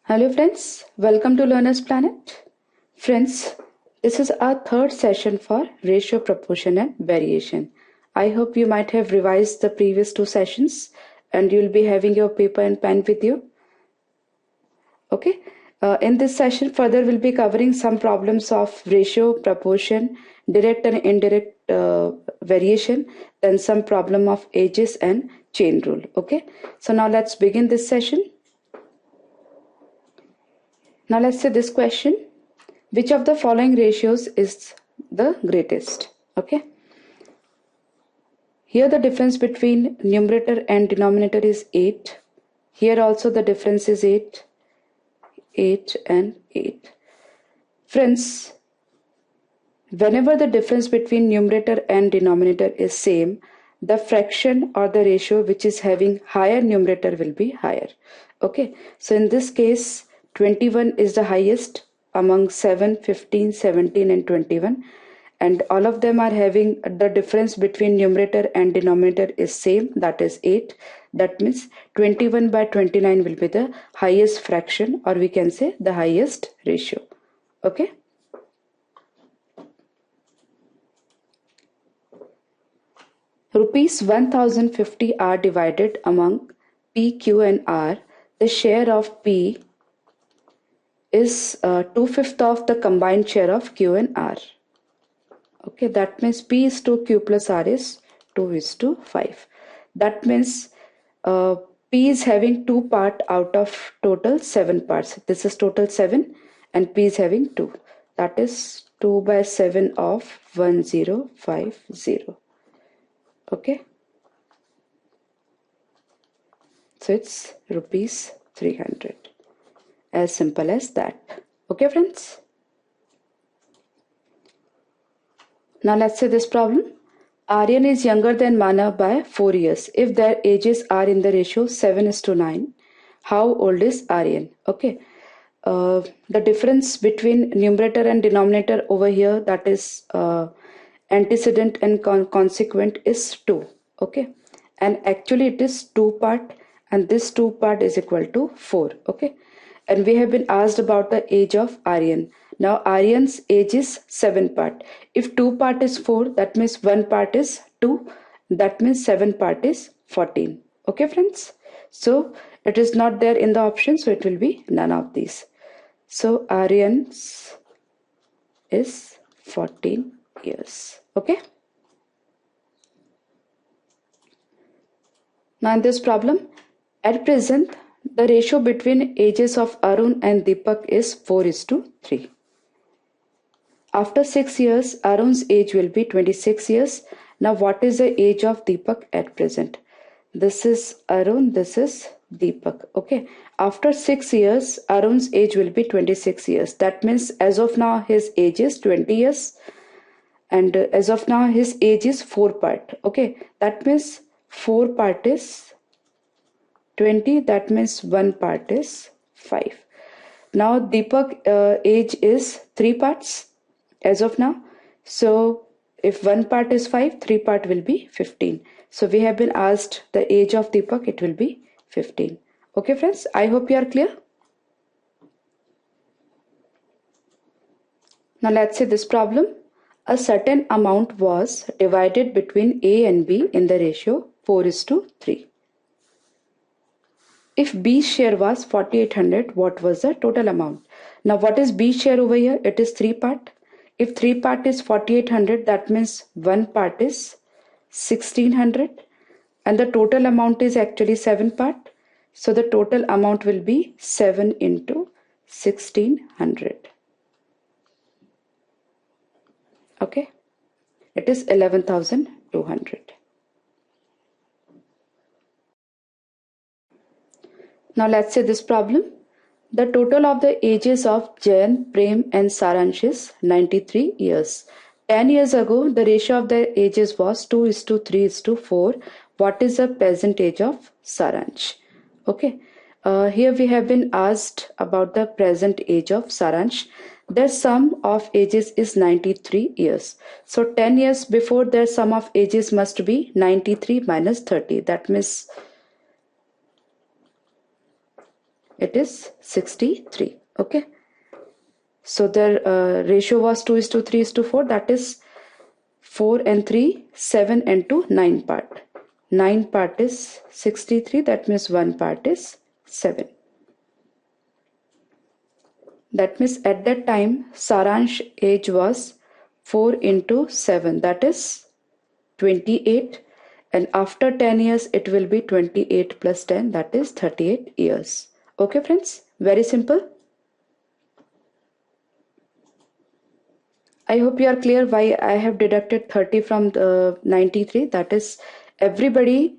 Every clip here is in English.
Hello friends, welcome to Learner's Planet. Friends, this is our third session for ratio, proportion and variation. I hope you might have revised the previous two sessions and you'll be having your paper and pen with you. Okay, in this session further we'll be covering some problems of ratio, proportion, direct and indirect variation, then some problem of ages and chain rule. Okay, so now let's begin this session. Now let's say this question, which of the following ratios is the greatest? Okay. Here the difference between numerator and denominator is 8. Here also the difference is 8. 8 and 8. Friends, whenever the difference between numerator and denominator is same, the fraction or the ratio which is having higher numerator will be higher. Okay. So in this case, 21 is the highest among 7, 15, 17 and 21, and all of them are having the difference between numerator and denominator is same, that is 8. That means 21 by 29 will be the highest fraction, or we can say the highest ratio. Okay. Rupees 1050 are divided among P, Q and R. The share of P is 2/5 of the combined share of Q and R. Okay, that means P is to Q plus R is 2:5. That means P is having 2 parts out of total 7 parts. This is total 7 and P is having 2. That is 2 by 7 of 1050. Okay. So it's rupees 300. As simple as that. Okay, friends. Now let's say this problem. Aryan is younger than Manav by 4 years. If their ages are in the ratio 7:9, how old is Aryan? Okay. The difference between numerator and denominator over here, that is antecedent and consequent, is 2. Okay. And actually it is 2 part, and this 2 part is equal to 4. Okay. And we have been asked about the age of Aryan. Now Aryan's age is 7 part. If 2 part is 4, that means 1 part is 2. That means 7 part is 14. Okay, friends? So it is not there in the option, so it will be none of these. So Aryan's is 14 years. Okay? Now in this problem, at present, the ratio between ages of Arun and Deepak is 4:3. After 6 years, Arun's age will be 26 years. Now what is the age of Deepak at present? This is Arun, this is Deepak. Okay. After 6 years, Arun's age will be 26 years. That means as of now his age is 20 years. And as of now his age is 4 part. Okay. That means 4 part is 20, that means 1 part is 5. Now Deepak age is 3 parts as of now. So if 1 part is 5, 3 part will be 15. So we have been asked the age of Deepak, it will be 15. Okay friends, I hope you are clear. Now let's say this problem. A certain amount was divided between A and B in the ratio 4:3. If B's share was 4800, what was the total amount? Now what is B's share over here? It is 3 part. If 3 part is 4800, that means 1 part is 1600, and the total amount is actually 7 part. So the total amount will be 7 into 1600. Okay. It is 11,200. Now let's say this problem. The total of the ages of Jayan, Prem and Saransh is 93 years. 10 years ago, the ratio of their ages was 2:3:4. What is the present age of Saransh? Okay. Here we have been asked about the present age of Saransh. Their sum of ages is 93 years. So 10 years before, their sum of ages must be 93 minus 30. That means it is 63. Okay. So the ratio was 2:3:4. That is 4 and 3, 7 and 2, 9 part. 9 part is 63. That means 1 part is 7. That means at that time, Saransh age was 4 into 7. That is 28. And after 10 years, it will be 28 plus 10. That is 38 years. Okay, friends? Very simple. I hope you are clear why I have deducted 30 from the 93. That is, everybody,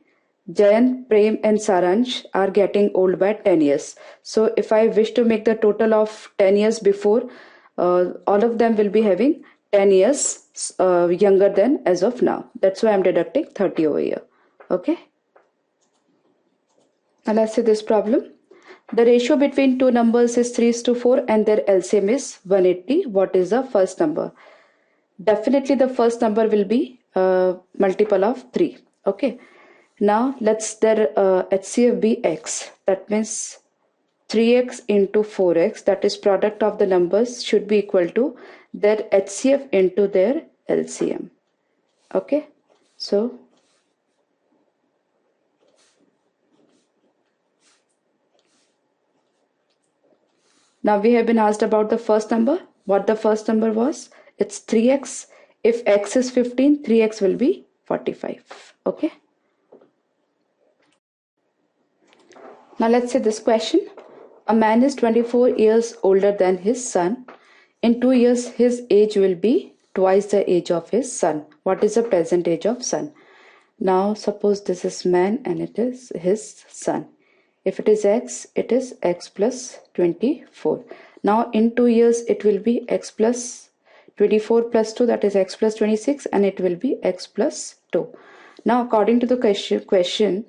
Jayan, Prem and Saransh are getting old by 10 years. So if I wish to make the total of 10 years before, all of them will be having 10 years younger than as of now. That's why I'm deducting 30 over here. Okay. Now let's see this problem. The ratio between two numbers is 3:4 and their LCM is 180. What is the first number? Definitely the first number will be multiple of 3. Okay. Now let's their HCF be x. That means 3x into 4x, that is product of the numbers, should be equal to their HCF into their LCM. Okay. So now we have been asked about the first number. What the first number was? It's 3x. If x is 15, 3x will be 45. Okay. Now let's say this question. A man is 24 years older than his son. In 2 years, his age will be twice the age of his son. What is the present age of son? Now suppose this is man and it is his son. If it is x, it is x plus 24. Now in 2 years, it will be x plus 24 plus 2, that is x plus 26, and it will be x plus 2. Now according to the question,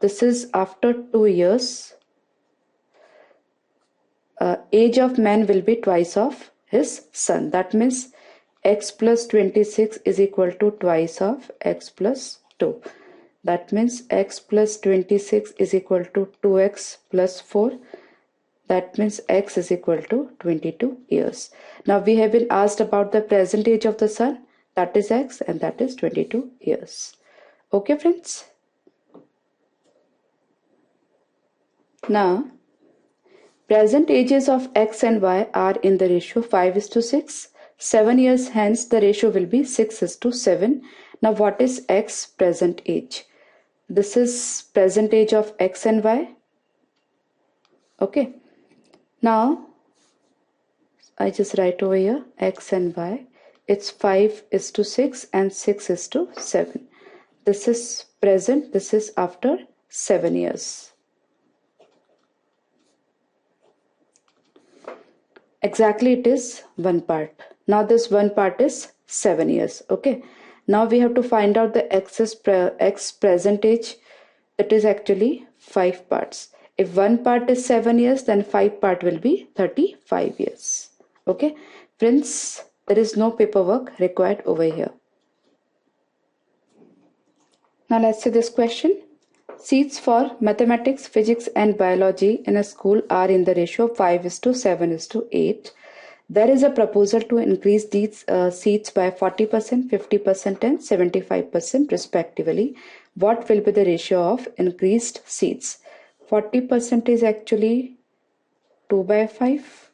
this is after 2 years, age of man will be twice of his son. That means x plus 26 is equal to twice of x plus 2. That means x plus 26 is equal to 2x plus 4. That means x is equal to 22 years. Now we have been asked about the present age of the son. That is x and that is 22 years. Okay, friends? Now, present ages of x and y are in the ratio 5:6. 7 years hence the ratio will be 6:7. Now what is x present age? This is present age of x and y. Okay. Now I just write over here x and y. It's 5:6 and 6:7. This is present. This is after 7 years. Exactly, it is 1 part. Now this 1 part is 7 years. Okay. Now we have to find out the x present age. It is actually 5 parts. If 1 part is 7 years, then 5 part will be 35 years. Okay. Friends, there is no paperwork required over here. Now let's see this question. Seats for mathematics, physics and biology in a school are in the ratio 5:7:8. There is a proposal to increase these seats by 40%, 50% and 75% respectively. What will be the ratio of increased seats? 40% is actually 2 by 5.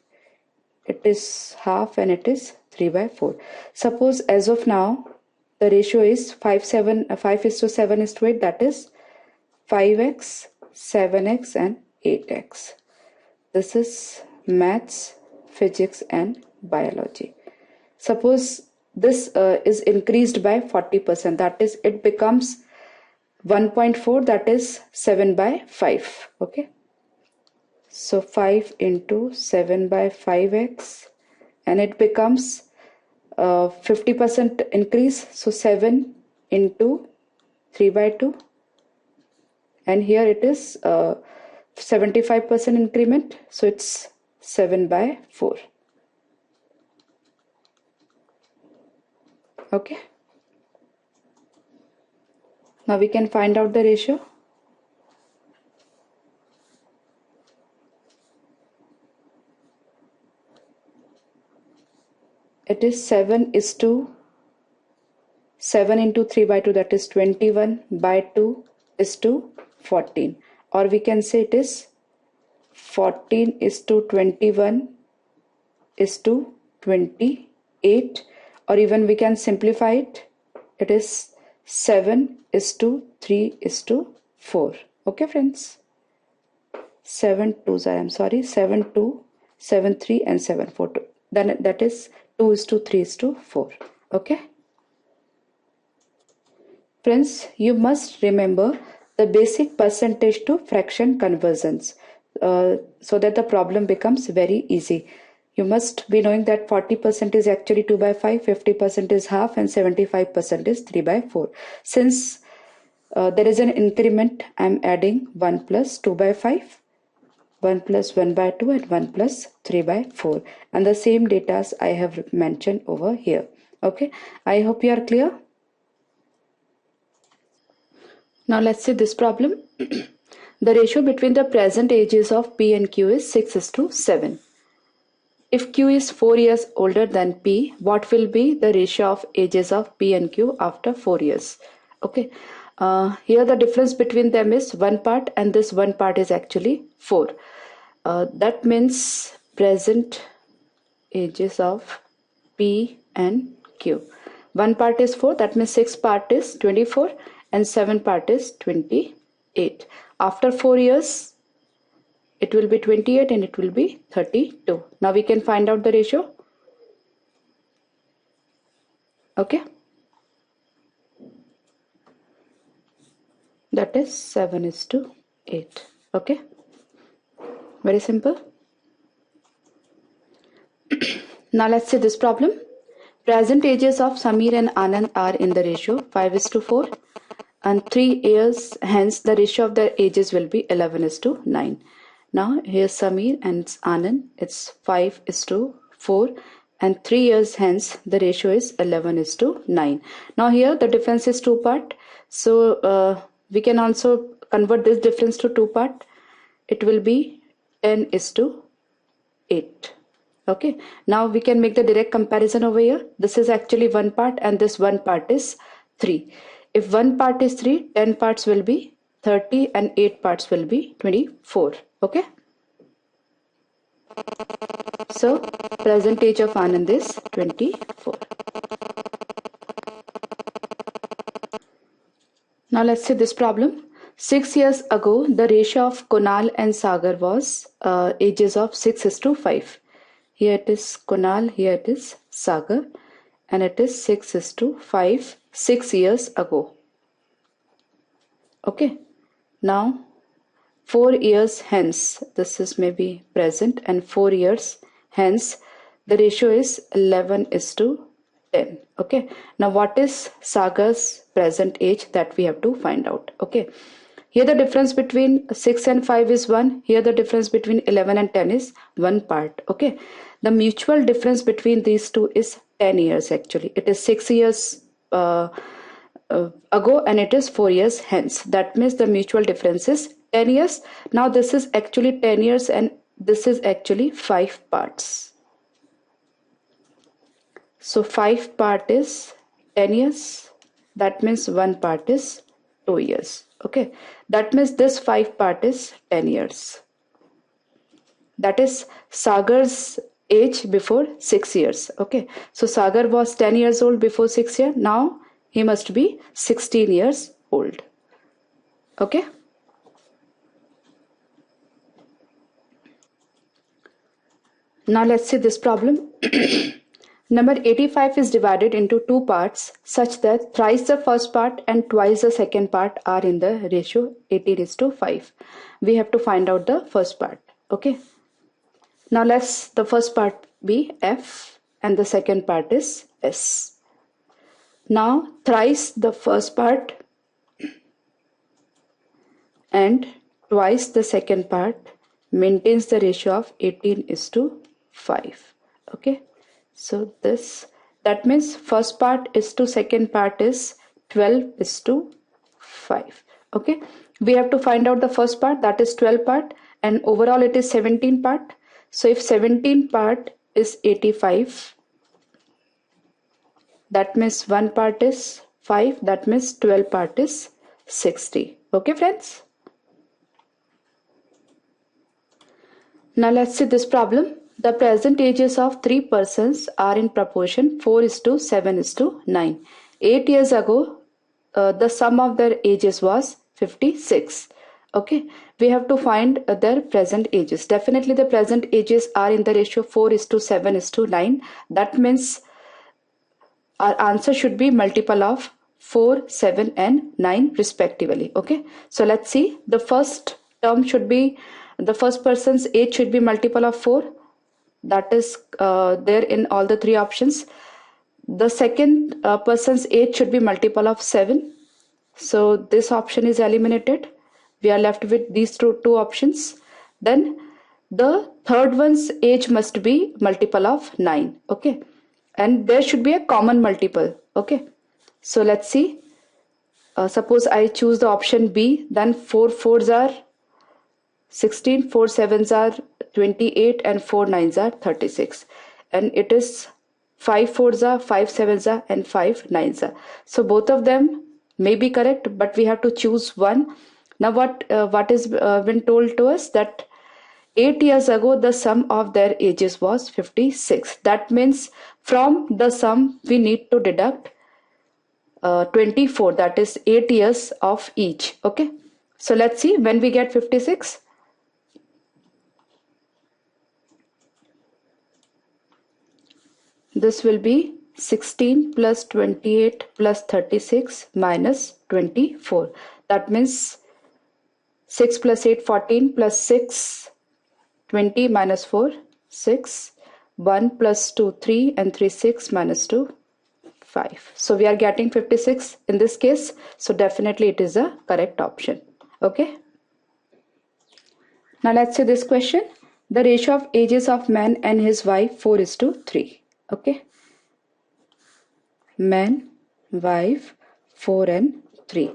It is half and it is 3 by 4. Suppose as of now, the ratio is 5:7:8, that is 5x, 7x and 8x. This is maths, physics and biology. Suppose this is increased by 40%, that is it becomes 1.4, that is 7 by 5. Okay. So 5 into 7 by 5x and it becomes 50% increase. So 7 into 3 by 2. And here it is 75% increment. So it's 7 by 4. Okay. Now we can find out the ratio. it is 7 is to 7 into 3 by 2, that is 21 by 2 is to 14, or we can say it is 14 is to 21 is to 28, or even we can simplify it, it is 7 is to 3 is to 4. Okay friends, 7 2s are, I'm sorry, 7 2, 7 3 and 7 4 2, then that is 2 is to 3 is to 4. Okay friends, you must remember the basic percentage to fraction conversions so that the problem becomes very easy. You must be knowing that 40% is actually 2 by 5, 50% is half, and 75% is 3 by 4. Since there is an increment, I am adding 1 plus 2 by 5, 1 plus 1 by 2, and 1 plus 3 by 4. And the same data I have mentioned over here. Okay, I hope you are clear. Now let's see this problem. The ratio between the present ages of P and Q is 6 is to 7. If Q is 4 years older than P, what will be the ratio of ages of P and Q after 4 years? Okay, here the difference between them is 1 part, and this 1 part is actually 4. That means present ages of P and Q. 1 part is 4, that means 6 part is 24, and 7 part is 28. After 4 years, it will be 28 and it will be 32. Now we can find out the ratio. Okay. That is 7 is to 8. Okay. Very simple. Now let's see this problem. Present ages of Samir and Anand are in the ratio 5 is to 4. And 3 years hence the ratio of their ages will be 11 is to 9. Now here's Samir and Anand, it's 5 is to 4, and 3 years hence the ratio is 11 is to 9. Now here the difference is 2 part, so we can also convert this difference to 2 part. It will be 10 is to 8. Okay, now we can make the direct comparison over here. This is actually 1 part and this 1 part is 3. If 1 part is 3, 10 parts will be 30 and 8 parts will be 24. Okay. So present age of Anand is 24. Now let's see this problem. 6 years ago, the ratio of Kunal and Sagar was ages of 6 is to 5. Here it is Kunal, here it is Sagar, and it is 6 is to 5 6 years ago. Okay. Now 4 years hence, this is maybe present, and 4 years hence the ratio is 11 is to 10. Okay, now what is Sagar's present age, that we have to find out. Okay, here the difference between 6 and 5 is 1. Here the difference between 11 and 10 is 1 part. Okay, the mutual difference between these two is 10 years actually. It is 6 years ago and it is 4 years hence. That means the mutual difference is 10 years. Now this is actually 10 years and this is actually 5 parts. So 5 part is 10 years. That means 1 part is 2 years. Okay, that means this 5 part is 10 years. That is Sagar's age before 6 years. Okay, so Sagar was 10 years old before 6 years. Now he must be 16 years old. Okay. Now let's see this problem. Number 85 is divided into 2 parts such that thrice the first part and twice the second part are in the ratio 18:5. We have to find out the first part. Okay. Now let's the first part be F and the second part is S. Now thrice the first part and twice the second part maintains the ratio of 18:5. Okay. So that means first part is to second part is 12:5. Okay. We have to find out the first part, that is 12 part, and overall it is 17 part. So if 17 part is 85, That means one part is 5. That means 12 part is 60. Okay, friends? Now let's see this problem. The present ages of three persons are in proportion 4 is to 7 is to 9. 8 years ago, the sum of their ages was 56. Okay, we have to find their present ages. Definitely the present ages are in the ratio 4 is to 7 is to 9. That means our answer should be multiple of 4, 7 and 9 respectively. Okay, so let's see. The first term should be, the first person's age should be multiple of 4. That is there in all the three options. The second person's age should be multiple of 7. So this option is eliminated. We are left with these two options. Then the third one's age must be multiple of 9. Okay, and there should be a common multiple. Okay, so let's see. Suppose I choose the option B, then 4 fours are 16, 4 sevens are 28 and 4 nines are 36, and it is 5 fours are 5 sevens are and 5 nines are. So both of them may be correct, but we have to choose one. Now what is been told to us that 8 years ago the sum of their ages was 56. That means from the sum we need to deduct 24, that is 8 years of each. Okay, so let's see when we get 56. This will be 16 plus 28 plus 36 minus 24. That means 6 plus 8 14 plus 6 20 minus 4 6, 1 plus 2 3 and 3 6 minus 2 5. So we are getting 56 in this case. So definitely it is a correct option. Okay. Now let's see this question. The ratio of ages of man and his wife 4 is to 3. Okay, man, wife, 4 and 3.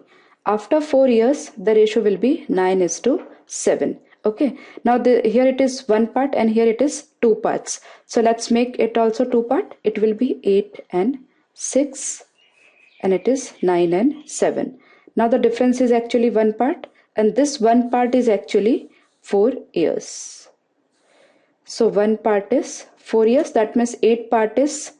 After 4 years, the ratio will be 9 is to 7. Okay, now here it is one part and here it is two parts. So let's make it also two part. It will be 8 and 6 and it is 9 and 7. Now the difference is actually one part and this one part is actually 4 years. So one part is 4 years, that means 8 part is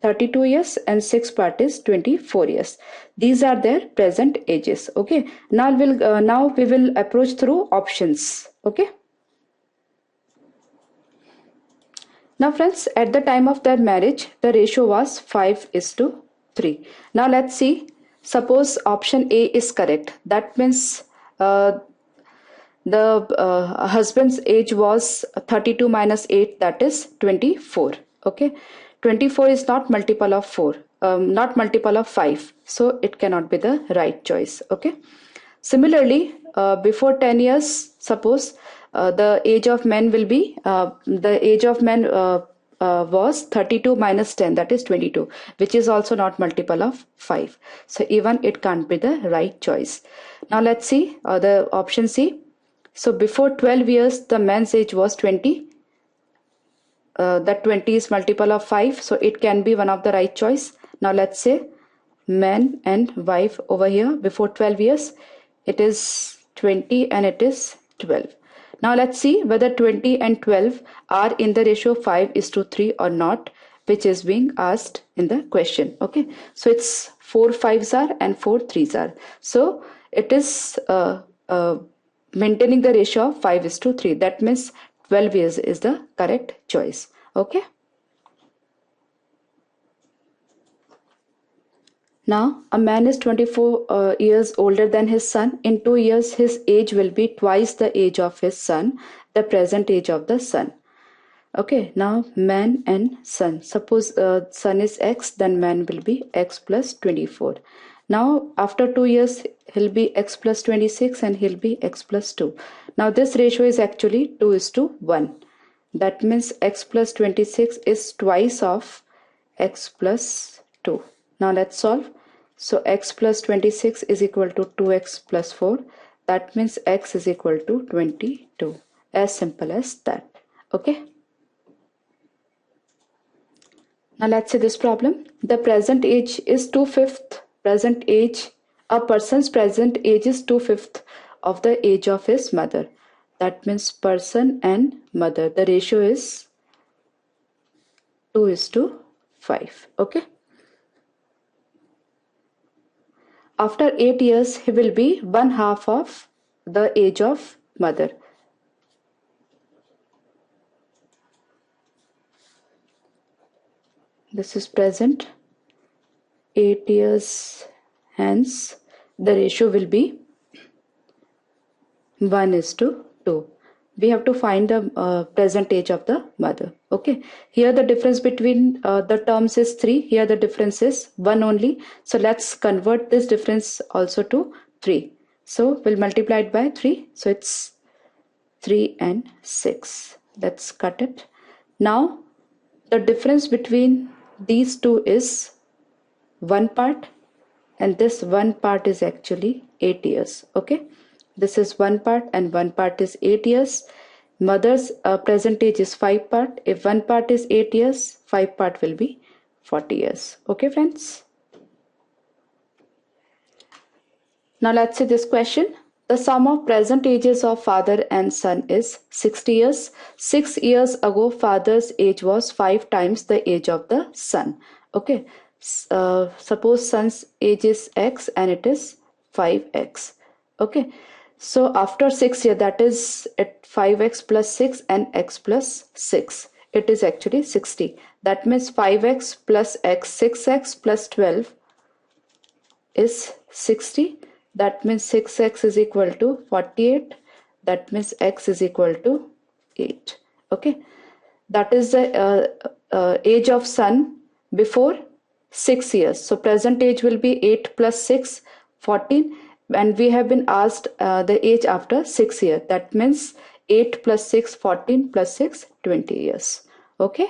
32 years and 6 part is 24 years. These are their present ages. Okay, now we will approach through options. Okay, now friends, at the time of their marriage the ratio was 5 is to 3. Now let's see, suppose option A is correct. That means the husband's age was 32 minus 8, that is 24. Okay, 24 is not multiple of 4, not multiple of 5, so it cannot be the right choice. Okay, similarly before 10 years, suppose the age of men will be the age of men was 32 minus 10, that is 22, which is also not multiple of 5, so even it can't be the right choice. Now let's see the option C. So before 12 years the man's age was 20. That 20 is multiple of 5, so it can be one of the right choice. Now let's say man and wife over here before 12 years, it is 20 and it is 12. Now let's see whether 20 and 12 are in the ratio 5 is to 3 or not, which is being asked in the question. Okay, so it's 4 5s are and 4 3s are, so it is maintaining the ratio of 5 is to 3. That means 12 years is the correct choice. Okay. Now a man is 24 years older than his son. In 2 years his age will be twice the age of his son, the present age of the son. Okay, now man and son. Suppose son is x, then man will be x plus 24. Now after 2 years he'll be x plus 26 and he'll be x plus 2. Now this ratio is actually 2 is to 1. That means x plus 26 is twice of x plus 2. Now let's solve. So x plus 26 is equal to 2x plus 4. That means x is equal to 22. As simple as that. Okay. Now let's say this problem. The present age is 2/5 present age. A person's present age is 2/5 of the age of his mother. That means person and mother. The ratio is 2:5. Okay. After 8 years, he will be 1/2 of the age of mother. This is present. 8 years hence the ratio will be 1:2. We have to find the present age of the mother. Okay, here the difference between the terms is 3. Here the difference is 1 only. So let's convert this difference also to 3. So we'll multiply it by 3. So it's 3 and 6. Let's cut it. Now the difference between these two is one part, and this one part is actually 8 years. Okay, this is one part and one part is 8 years. Mother's present age is 5 part. If one part is 8 years, 5 part will be 40 years. Okay friends. Now let's see this question. The sum of present ages of father and son is 60 years. 6 years ago, father's age was 5 times the age of the son. Okay. Suppose son's age is x and it is 5x. Okay. So after 6 years, that is at 5x plus 6 and x plus 6. It is actually 60. That means 5x plus x, 6x plus 12 is 60. That means 6x is equal to 48. That means x is equal to 8. Okay. That is the age of son before 6 years. So present age will be 8 plus 6, 14. And we have been asked the age after 6 years. That means 8 plus 6, 14 plus 6, 20 years. Okay.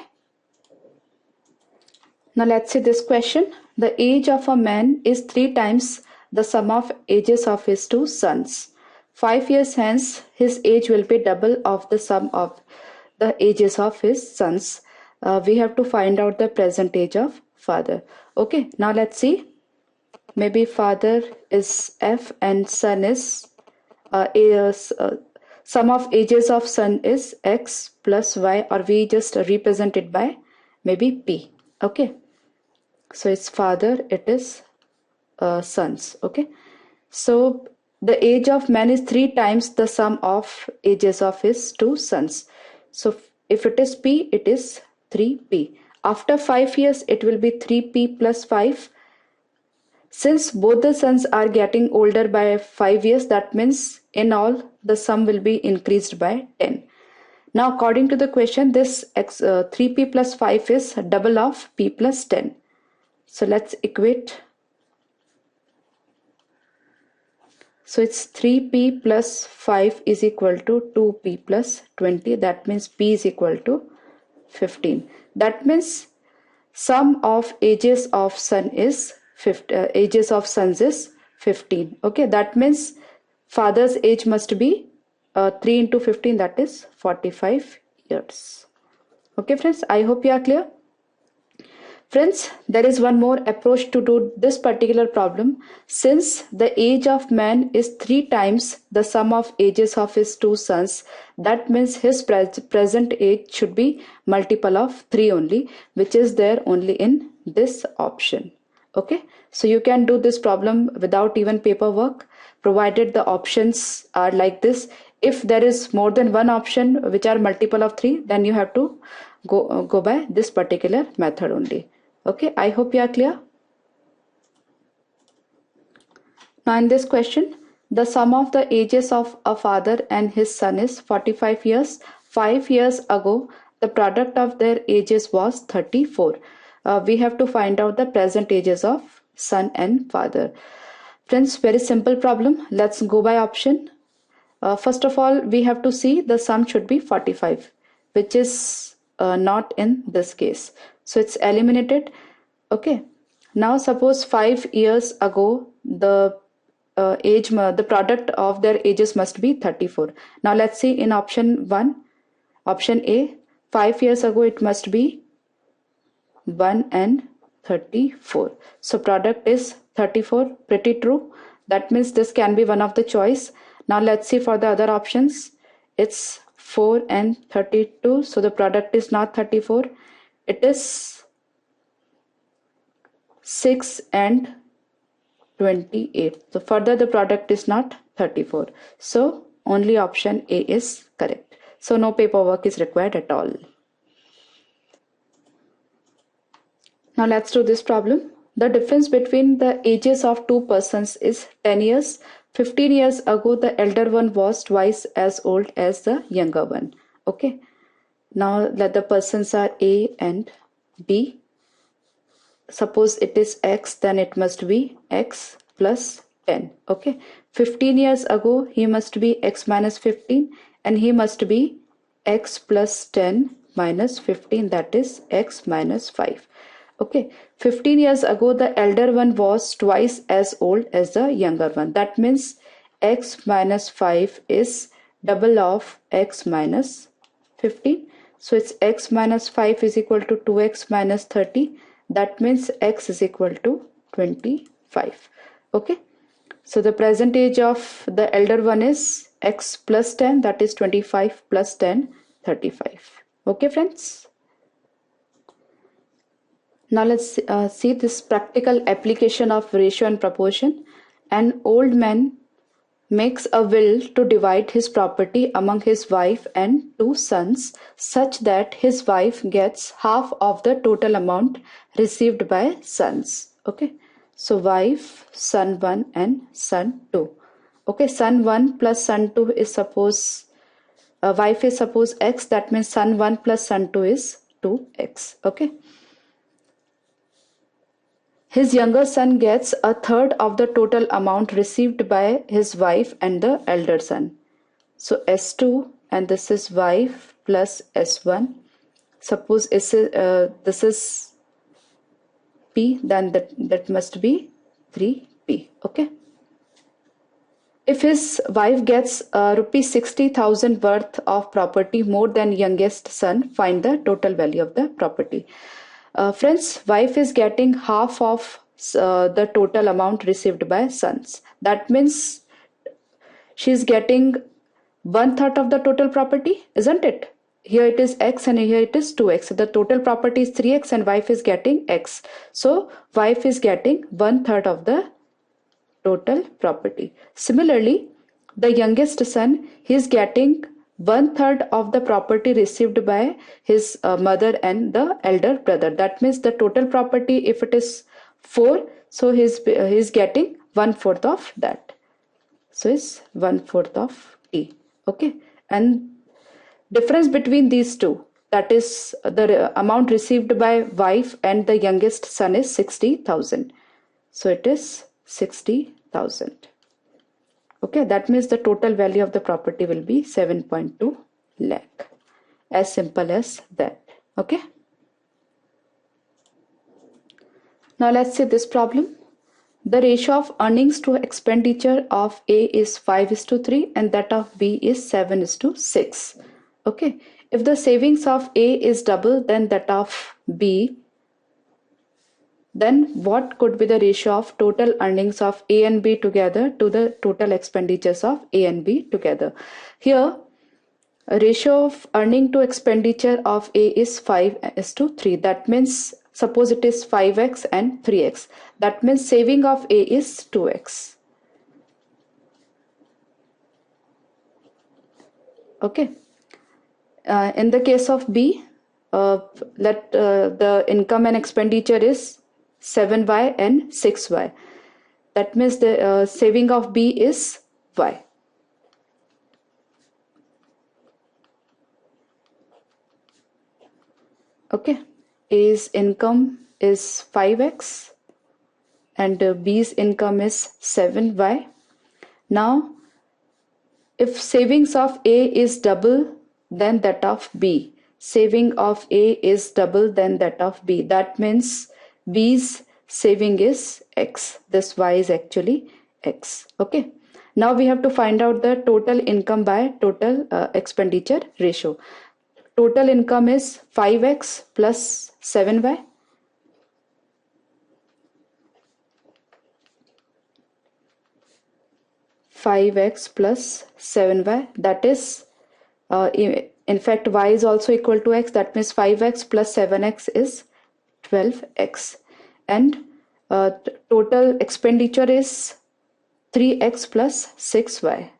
Now let's see this question. The age of a man is 3 times the sum of ages of his 2 sons. 5 years hence, his age will be double of the sum of the ages of his sons. We have to find out the present age of father. Okay, now let's see. Maybe father is F and son is sum of ages of son is X plus Y, or we just represent it by maybe P. Okay, so it's father, it is sons. Okay, so the age of man is 3 times the sum of ages of his 2 sons. So if it is P, it is 3P. After 5 years, it will be 3P plus 5. Since both the sons are getting older by 5 years, that means in all the sum will be increased by 10. Now according to the question, this 3P plus 5 is double of P plus 10. So let's equate. So it's 3P plus 5 is equal to 2P plus 20. That means P is equal to 15. That means sum of ages of son is ages of sons is 15. Okay, that means father's age must be 3 into 15, that is 45 years. Okay friends, I hope you are clear. Friends, there is one more approach to do this particular problem. Since the age of man is 3 times the sum of ages of his 2 sons, that means his present age should be multiple of 3 only, which is there only in this option. Okay, so you can do this problem without even paperwork, provided the options are like this. If there is more than one option which are multiple of 3, then you have to go by this particular method only. Okay, I hope you are clear. Now in this question, the sum of the ages of a father and his son is 45 years. 5 years ago, the product of their ages was 34. We have to find out the present ages of son and father. Friends, very simple problem. Let's go by option. First of all, we have to see the sum should be 45, which is not in this case. So it's eliminated. Okay. Now suppose 5 years ago, the the product of their ages must be 34. Now let's see in option 1, option A, 5 years ago it must be 1 and 34. So product is 34. Pretty true. That means this can be one of the choice. Now let's see for the other options. It's 4 and 32. So the product is not 34. It is 6 and 28. So further the product is not 34. So only option A is correct. So no paperwork is required at all. Now let's do this problem. The difference between the ages of two persons is 10 years. 15 years ago, the elder one was twice as old as the younger one. Okay. Now let the persons are A and B. Suppose it is X, then it must be X plus 10. Okay. 15 years ago, he must be X minus 15 and he must be X plus 10 minus 15, that is X minus 5. Okay, 15 years ago, the elder one was twice as old as the younger one. That means X minus 5 is double of X minus 15. So it's X minus 5 is equal to 2X minus 30. That means X is equal to 25. Okay. So the present age of the elder one is X plus 10, that is 25 plus 10, 35. Okay, friends. Now let's see this practical application of ratio and proportion. An old man makes a will to divide his property among his wife and two sons such that his wife gets half of the total amount received by sons. Okay. So wife, son 1 and son 2. Okay. Son 1 plus son 2 is suppose, wife is suppose X. That means son 1 plus son 2 is 2X. Okay. His younger son gets a third of the total amount received by his wife and the elder son. So S2 and this is wife plus S1. Suppose this is P, then that must be 3P. Okay. If his wife gets rupees 60,000 worth of property more than youngest son, find the total value of the property. Friends, wife is getting half of the total amount received by sons. That means she is getting 1/3 of the total property, isn't it? Here it is X and here it is 2X. So the total property is 3X and wife is getting X. So wife is getting 1/3 of the total property. Similarly, the youngest son, he is getting 1/3 of the property received by his mother and the elder brother. That means the total property, if it is 4, so he's getting 1/4 of that. So it's 1/4 of T. Okay. And difference between these two, that is the amount received by wife and the youngest son is 60,000. So it is 60,000. Okay, that means the total value of the property will be 7.2 lakh. As simple as that. Okay. Now let's see this problem. The ratio of earnings to expenditure of A is 5:3 and that of B is 7:6. Okay. If the savings of A is double than that of B, then what could be the ratio of total earnings of A and B together to the total expenditures of A and B together? Here, a ratio of earning to expenditure of A is 5:3. That means, suppose it is 5X and 3X. That means saving of A is 2X. Okay. In the case of B, let the income and expenditure is 7Y and 6Y. That means the saving of B is Y. Okay. A's income is 5X and B's income is 7Y. Now, if savings of A is double than that of B, saving of A is double than that of B. That means B's saving is X. This Y is actually X. Okay. Now we have to find out the total income by total expenditure ratio. Total income is 5X plus 7Y 5x plus 7y, that is in fact y is also equal to x, that means 5x plus 7x is 12x, and total expenditure is 3x plus 6y.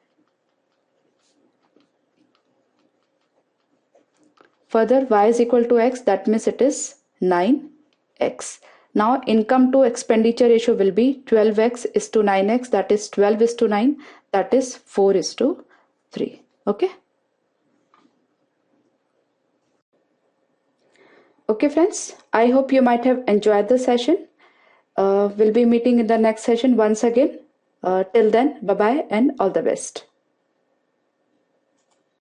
Further, y is equal to x, that means it is 9x. Now income to expenditure ratio will be 12x is to 9x, that is 12 is to 9, that is 4 is to 3. Okay. Okay friends, I hope you might have enjoyed the session. We'll be meeting in the next session once again. Till then, bye bye and all the best.